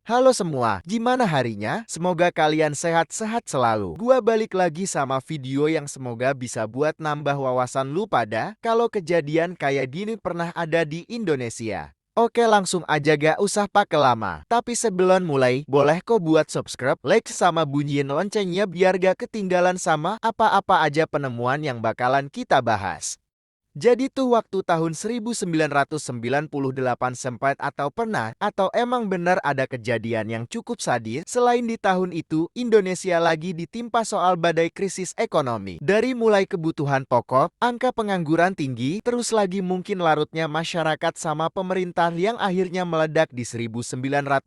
Halo semua, gimana harinya? Semoga kalian sehat-sehat selalu. Gua balik lagi sama video yang semoga bisa buat nambah wawasan lu pada kalau kejadian kayak gini pernah ada di Indonesia. Oke, langsung aja gak usah pakai lama. Tapi sebelum mulai, boleh kok buat subscribe, like, sama bunyiin loncengnya biar gak ketinggalan sama apa-apa aja penemuan yang bakalan kita bahas. Jadi tuh waktu tahun 1998 sempat atau pernah atau emang benar ada kejadian yang cukup sadis. Selain di tahun itu, Indonesia lagi ditimpa soal badai krisis ekonomi. Dari mulai kebutuhan pokok, angka pengangguran tinggi, terus lagi mungkin larutnya masyarakat sama pemerintah yang akhirnya meledak di 1998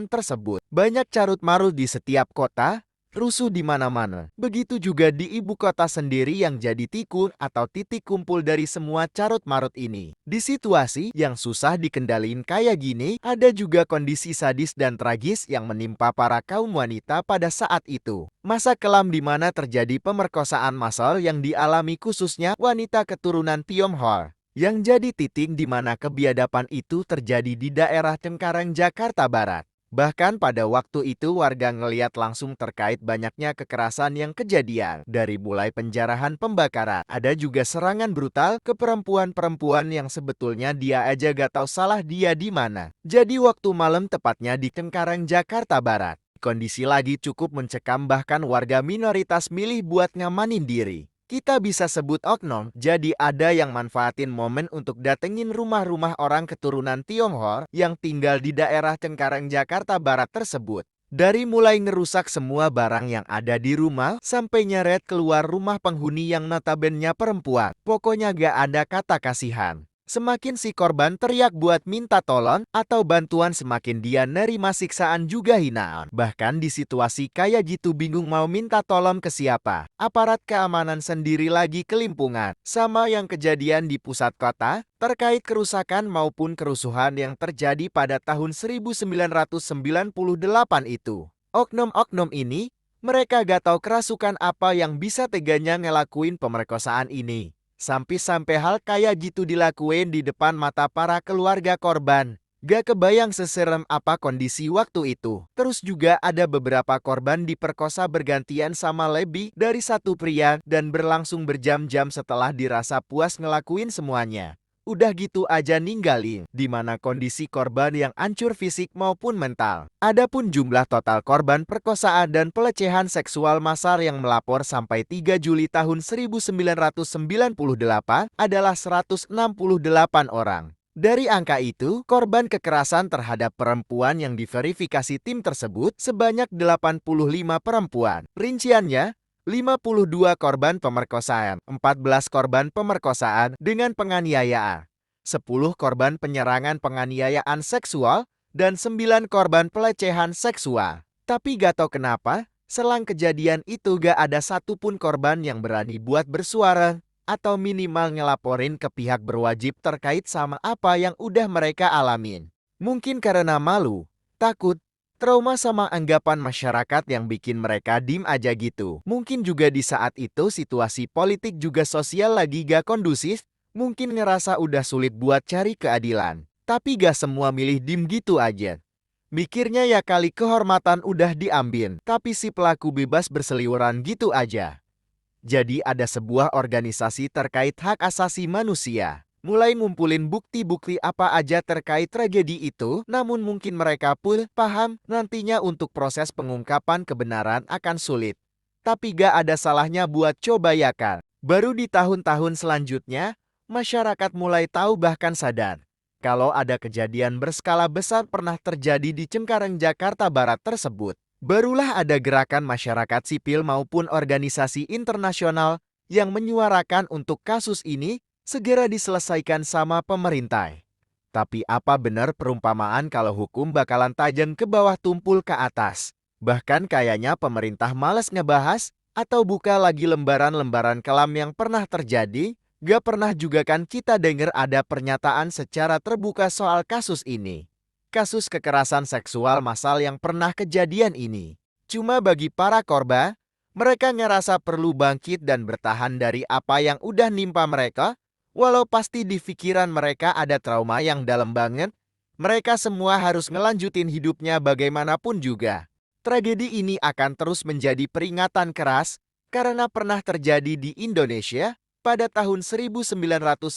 tersebut. Banyak carut-marut di setiap kota, rusuh di mana-mana. Begitu juga di ibu kota sendiri yang jadi tikun atau titik kumpul dari semua carut-marut ini. Di situasi yang susah dikendaliin kayak gini, ada juga kondisi sadis dan tragis yang menimpa para kaum wanita pada saat itu. Masa kelam di mana terjadi pemerkosaan massal yang dialami khususnya wanita keturunan Tionghoa. Yang jadi titik di mana kebiadaban itu terjadi di daerah Cengkareng, Jakarta Barat. Bahkan pada waktu itu warga ngeliat langsung terkait banyaknya kekerasan yang kejadian. Dari mulai penjarahan, pembakaran, ada juga serangan brutal ke perempuan-perempuan yang sebetulnya dia aja gak tahu salah dia di mana. Jadi waktu malam tepatnya di Cengkareng, Jakarta Barat. Kondisi lagi cukup mencekam, bahkan warga minoritas milih buat ngamanin diri. Kita bisa sebut oknum, jadi ada yang manfaatin momen untuk datengin rumah-rumah orang keturunan Tionghoa yang tinggal di daerah Cengkareng, Jakarta Barat tersebut. Dari mulai ngerusak semua barang yang ada di rumah, sampai nyeret keluar rumah penghuni yang notabene perempuan. Pokoknya gak ada kata kasihan. Semakin si korban teriak buat minta tolong atau bantuan, semakin dia nerima siksaan juga hinaan. Bahkan di situasi kayak gitu bingung mau minta tolong ke siapa. Aparat keamanan sendiri lagi kelimpungan. Sama yang kejadian di pusat kota, terkait kerusakan maupun kerusuhan yang terjadi pada tahun 1998 itu. Oknum-oknum ini, mereka gak tahu kerasukan apa yang bisa teganya ngelakuin pemerkosaan ini. Sampai-sampai hal kayak gitu dilakuin di depan mata para keluarga korban. Gak kebayang seserem apa kondisi waktu itu. Terus juga ada beberapa korban diperkosa bergantian sama lebih dari satu pria dan berlangsung berjam-jam setelah dirasa puas ngelakuin semuanya. Udah gitu aja ninggalin, di mana kondisi korban yang hancur fisik maupun mental. Adapun jumlah total korban perkosaan dan pelecehan seksual massal yang melapor sampai 3 Juli tahun 1998 adalah 168 orang. Dari angka itu, korban kekerasan terhadap perempuan yang diverifikasi tim tersebut sebanyak 85 perempuan. Rinciannya, 52 korban pemerkosaan, 14 korban pemerkosaan dengan penganiayaan, 10 korban penyerangan penganiayaan seksual, dan 9 korban pelecehan seksual. Tapi gak tau kenapa, selang kejadian itu gak ada satupun korban yang berani buat bersuara atau minimal ngelaporin ke pihak berwajib terkait sama apa yang udah mereka alamin. Mungkin karena malu, takut, trauma sama anggapan masyarakat yang bikin mereka diem aja gitu. Mungkin juga di saat itu situasi politik juga sosial lagi gak kondusif, mungkin ngerasa udah sulit buat cari keadilan. Tapi gak semua milih diem gitu aja. Mikirnya ya kali kehormatan udah diambil, tapi si pelaku bebas berseliweran gitu aja. Jadi ada sebuah organisasi terkait hak asasi manusia mulai ngumpulin bukti-bukti apa aja terkait tragedi itu, namun mungkin mereka pun paham nantinya untuk proses pengungkapan kebenaran akan sulit. Tapi gak ada salahnya buat coba ya kan. Baru di tahun-tahun selanjutnya, masyarakat mulai tahu bahkan sadar kalau ada kejadian berskala besar pernah terjadi di Cengkareng, Jakarta Barat tersebut. Barulah ada gerakan masyarakat sipil maupun organisasi internasional yang menyuarakan untuk kasus ini segera diselesaikan sama pemerintah. Tapi apa benar perumpamaan kalau hukum bakalan tajam ke bawah tumpul ke atas? Bahkan kayaknya pemerintah malas ngebahas atau buka lagi lembaran-lembaran kelam yang pernah terjadi. Gak pernah juga kan kita dengar ada pernyataan secara terbuka soal kasus ini. Kasus kekerasan seksual massal yang pernah kejadian ini. Cuma bagi para korban, mereka ngerasa perlu bangkit dan bertahan dari apa yang udah nimpa mereka. Walau pasti di pikiran mereka ada trauma yang dalam banget, Mereka semua harus ngelanjutin hidupnya bagaimanapun juga. Tragedi ini akan terus menjadi peringatan keras karena pernah terjadi di Indonesia pada tahun 1998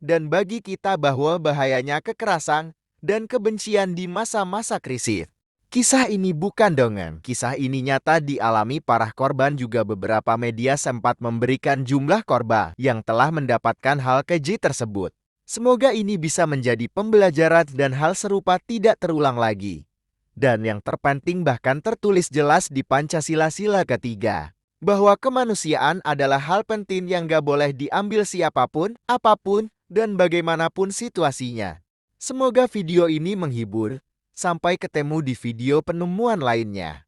dan bagi kita bahwa bahayanya kekerasan dan kebencian di masa-masa krisis. Kisah ini bukan dongeng. Kisah ini nyata dialami para korban, juga beberapa media sempat memberikan jumlah korban yang telah mendapatkan hal keji tersebut. Semoga ini bisa menjadi pembelajaran dan hal serupa tidak terulang lagi. Dan yang terpenting bahkan tertulis jelas di Pancasila Sila ketiga, bahwa kemanusiaan adalah hal penting yang gak boleh diambil siapapun, apapun, dan bagaimanapun situasinya. Semoga video ini menghibur. Sampai ketemu di video penemuan lainnya.